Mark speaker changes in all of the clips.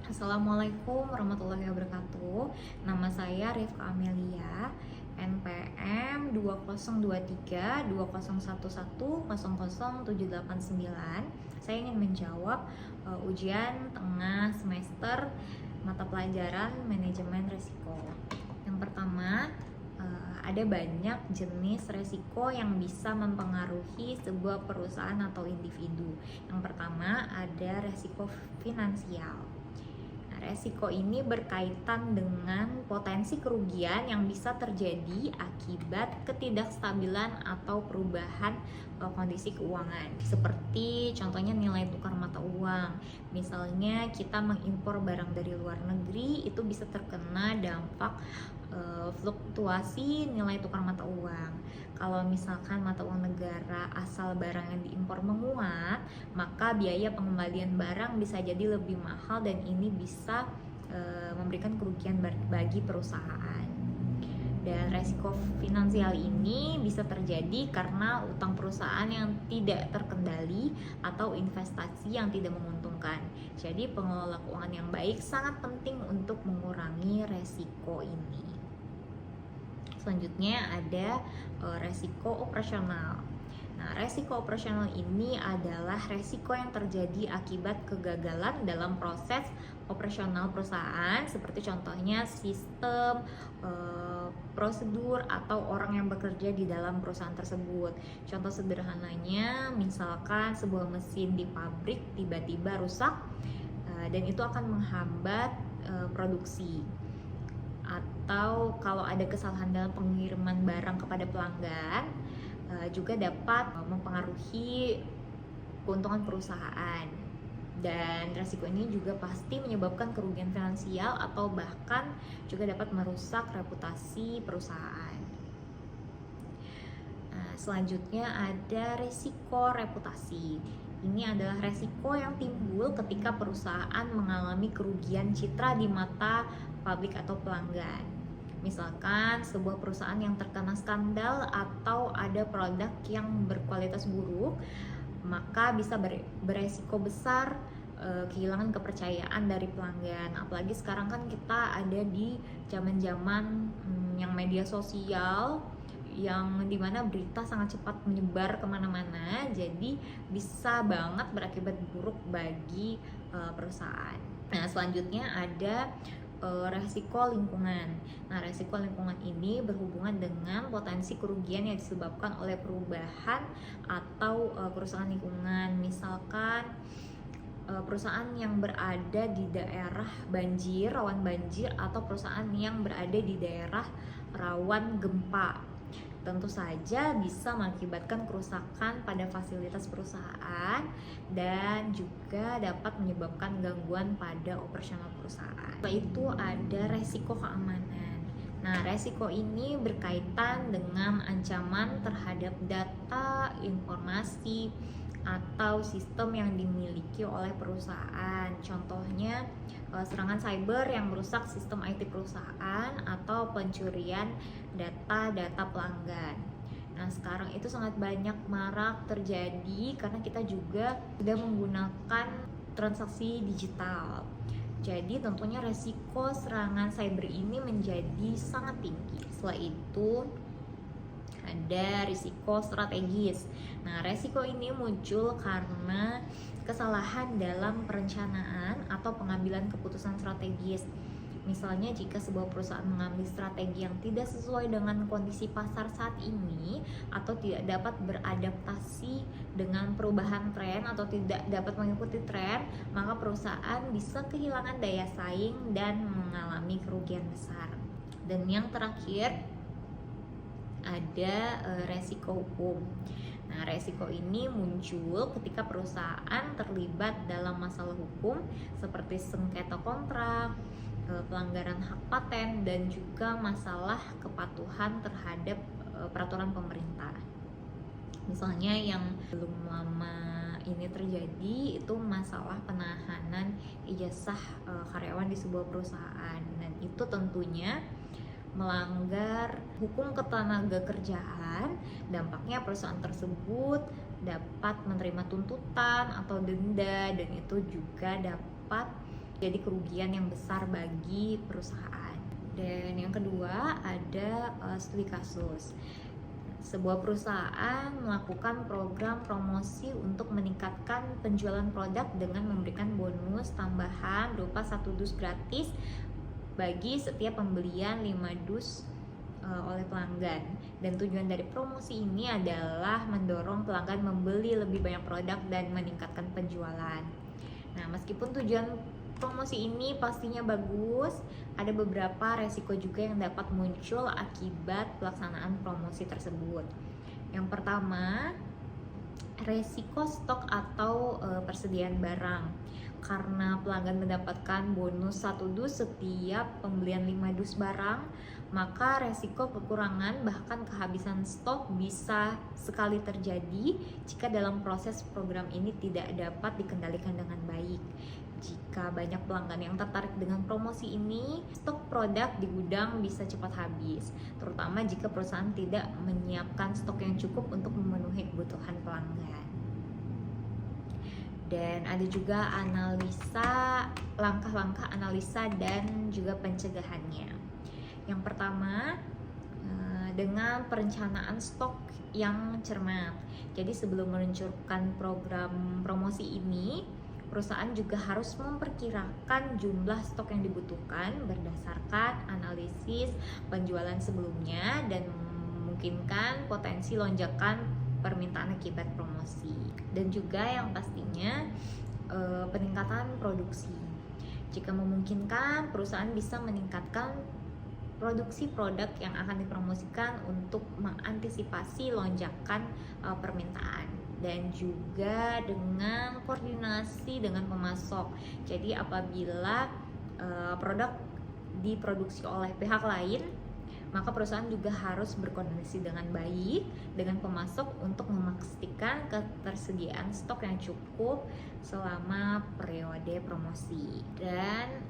Speaker 1: Assalamualaikum warahmatullahi wabarakatuh. Nama saya Rifka Amelia, NPM 20232011000789. Saya ingin menjawab ujian tengah semester mata pelajaran manajemen risiko. Yang pertama, ada banyak jenis resiko yang bisa mempengaruhi sebuah perusahaan atau individu. Yang pertama ada resiko finansial. Resiko ini berkaitan dengan potensi kerugian yang bisa terjadi akibat ketidakstabilan atau perubahan kondisi keuangan. Seperti contohnya nilai tukar mata uang. Misalnya kita mengimpor barang dari luar negeri, itu bisa terkena dampak fluktuasi nilai tukar mata uang. Kalau misalkan mata uang negara asal barang yang diimpor menguat, maka biaya pengembalian barang bisa jadi lebih mahal dan ini bisa memberikan kerugian bagi perusahaan. Dan resiko finansial ini bisa terjadi karena utang perusahaan yang tidak terkendali atau investasi yang tidak menguntungkan. Jadi pengelola keuangan yang baik sangat penting untuk mengurangi resiko ini. Selanjutnya ada resiko operasional. Nah, resiko operasional ini adalah resiko yang terjadi akibat kegagalan dalam proses operasional perusahaan, seperti contohnya sistem, prosedur, atau orang yang bekerja di dalam perusahaan tersebut. Contoh sederhananya, misalkan sebuah mesin di pabrik tiba-tiba rusak dan itu akan menghambat produksi. Atau kalau ada kesalahan dalam pengiriman barang kepada pelanggan, juga dapat mempengaruhi keuntungan perusahaan. Dan resiko ini juga pasti menyebabkan kerugian finansial atau bahkan juga dapat merusak reputasi perusahaan. Nah, selanjutnya ada resiko reputasi. Ini adalah resiko yang timbul ketika perusahaan mengalami kerugian citra di mata publik atau pelanggan. Misalkan sebuah perusahaan yang terkena skandal atau ada produk yang berkualitas buruk, maka bisa beresiko besar kehilangan kepercayaan dari pelanggan. Apalagi sekarang kan kita ada di zaman-zaman yang media sosial, yang dimana berita sangat cepat menyebar kemana-mana, jadi bisa banget berakibat buruk bagi perusahaan. Nah, selanjutnya ada resiko lingkungan. Nah, resiko lingkungan ini berhubungan dengan potensi kerugian yang disebabkan oleh perubahan atau kerusakan lingkungan. Misalkan perusahaan yang berada di daerah banjir, rawan banjir, atau perusahaan yang berada di daerah rawan gempa. Tentu saja bisa mengakibatkan kerusakan pada fasilitas perusahaan dan juga dapat menyebabkan gangguan pada operasional perusahaan. Setelah itu ada resiko keamanan. Nah, resiko ini berkaitan dengan ancaman terhadap data, informasi, atau sistem yang dimiliki oleh perusahaan. Contohnya serangan cyber yang merusak sistem IT perusahaan atau pencurian data pelanggan. Nah, sekarang itu sangat banyak marak terjadi karena kita juga sudah menggunakan transaksi digital. Jadi tentunya resiko serangan cyber ini menjadi sangat tinggi. Setelah itu ada risiko strategis. Nah, resiko ini muncul karena kesalahan dalam perencanaan atau pengambilan keputusan strategis. Misalnya jika sebuah perusahaan mengambil strategi yang tidak sesuai dengan kondisi pasar saat ini, atau tidak dapat beradaptasi dengan perubahan tren atau tidak dapat mengikuti tren, maka perusahaan bisa kehilangan daya saing dan mengalami kerugian besar. Dan yang terakhir ada resiko hukum. Nah, resiko ini muncul ketika perusahaan terlibat dalam masalah hukum seperti sengketa kontrak, pelanggaran hak paten, dan juga masalah kepatuhan terhadap peraturan pemerintah. Misalnya yang belum lama ini terjadi itu masalah penahanan ijazah karyawan di sebuah perusahaan, dan itu tentunya melanggar hukum ketenaga kerjaan. Dampaknya perusahaan tersebut dapat menerima tuntutan atau denda, dan itu juga dapat jadi kerugian yang besar bagi perusahaan. Dan yang kedua ada studi kasus. Sebuah perusahaan melakukan program promosi untuk meningkatkan penjualan produk dengan memberikan bonus tambahan berupa 1 dus gratis bagi setiap pembelian 5 dus oleh pelanggan. Dan tujuan dari promosi ini adalah mendorong pelanggan membeli lebih banyak produk dan meningkatkan penjualan. Nah, meskipun tujuan promosi ini pastinya bagus, ada beberapa resiko juga yang dapat muncul akibat pelaksanaan promosi tersebut. Yang pertama, resiko stok atau persediaan barang. Karena pelanggan mendapatkan bonus 1 dus setiap pembelian 5 dus barang, maka resiko kekurangan bahkan kehabisan stok bisa sekali terjadi jika dalam proses program ini tidak dapat dikendalikan dengan baik. Jika banyak pelanggan yang tertarik dengan promosi ini, stok produk di gudang bisa cepat habis, terutama jika perusahaan tidak menyiapkan stok yang cukup untuk memenuhi kebutuhan pelanggan. Dan ada juga langkah-langkah analisa dan juga pencegahannya. Yang pertama, dengan perencanaan stok yang cermat. Jadi sebelum meluncurkan program promosi ini, perusahaan juga harus memperkirakan jumlah stok yang dibutuhkan berdasarkan analisis penjualan sebelumnya dan memungkinkan potensi lonjakan permintaan akibat promosi. Dan juga yang pastinya peningkatan produksi. Jika memungkinkan, perusahaan bisa meningkatkan produksi produk yang akan dipromosikan untuk mengantisipasi lonjakan permintaan. Dan juga dengan koordinasi dengan pemasok. Jadi apabila produk diproduksi oleh pihak lain, maka perusahaan juga harus berkoordinasi dengan baik dengan pemasok untuk memastikan ketersediaan stok yang cukup selama periode promosi. Dan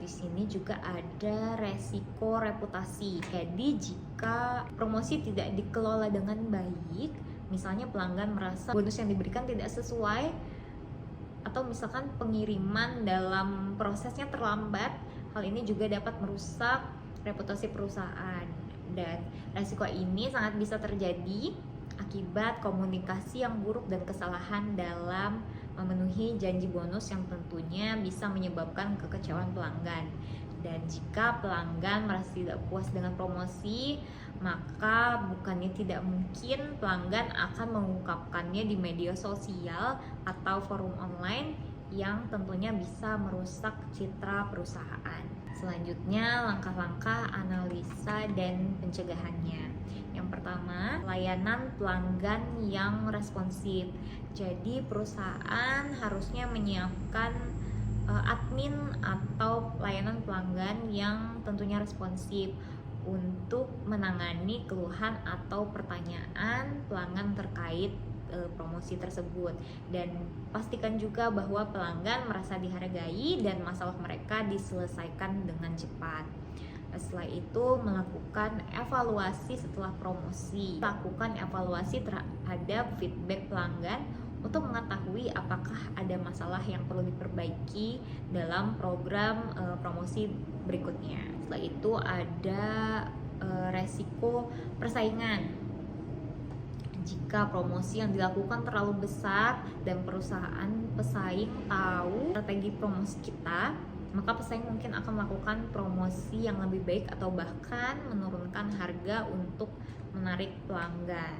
Speaker 1: di sini juga ada resiko reputasi. Jadi jika promosi tidak dikelola dengan baik, misalnya pelanggan merasa bonus yang diberikan tidak sesuai, atau misalkan pengiriman dalam prosesnya terlambat, hal ini juga dapat merusak reputasi perusahaan. Dan resiko ini sangat bisa terjadi akibat komunikasi yang buruk dan kesalahan dalam memenuhi janji bonus yang tentunya bisa menyebabkan kekecewaan pelanggan. Dan jika pelanggan merasa tidak puas dengan promosi, maka bukannya tidak mungkin pelanggan akan mengungkapkannya di media sosial atau forum online yang tentunya bisa merusak citra perusahaan. Selanjutnya, langkah-langkah analisa dan pencegahannya. Yang pertama, layanan pelanggan yang responsif. Jadi perusahaan harusnya menyiapkan admin atau layanan pelanggan yang tentunya responsif untuk menangani keluhan atau pertanyaan pelanggan terkait promosi tersebut. Dan pastikan juga bahwa pelanggan merasa dihargai dan masalah mereka diselesaikan dengan cepat. Setelah itu, melakukan evaluasi setelah promosi. Lakukan evaluasi terhadap feedback pelanggan untuk mengetahui apakah ada masalah yang perlu diperbaiki dalam program promosi berikutnya. Setelah itu ada resiko persaingan. Jika promosi yang dilakukan terlalu besar dan perusahaan pesaing tahu strategi promosi kita, maka pesaing mungkin akan melakukan promosi yang lebih baik atau bahkan menurunkan harga untuk menarik pelanggan.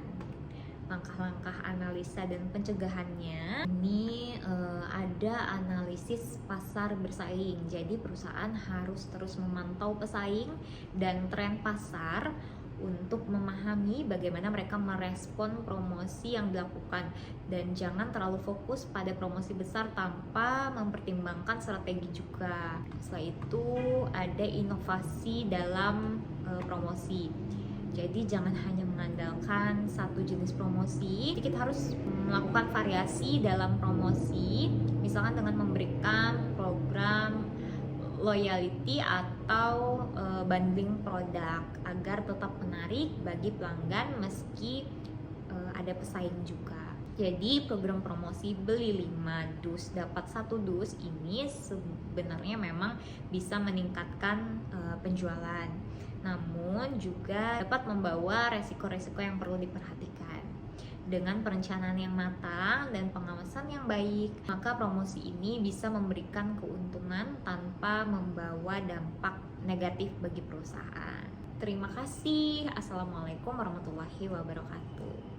Speaker 1: Langkah-langkah analisa dan pencegahannya ini ada analisis pasar bersaing. Jadi perusahaan harus terus memantau pesaing dan tren pasar untuk memahami bagaimana mereka merespon promosi yang dilakukan, dan jangan terlalu fokus pada promosi besar tanpa mempertimbangkan strategi juga. Setelah itu ada inovasi dalam promosi. Jadi jangan hanya mengandalkan satu jenis promosi, kita harus melakukan variasi dalam promosi, misalkan dengan memberikan program loyalty atau bundling produk agar tetap menarik bagi pelanggan meski ada pesaing juga. Jadi program promosi beli 5 dus dapat 1 dus ini sebenarnya memang bisa meningkatkan penjualan. Namun juga dapat membawa resiko-resiko yang perlu diperhatikan. Dengan perencanaan yang matang dan pengawasan yang baik, maka promosi ini bisa memberikan keuntungan tanpa membawa dampak negatif bagi perusahaan. Terima kasih. Assalamualaikum warahmatullahi wabarakatuh.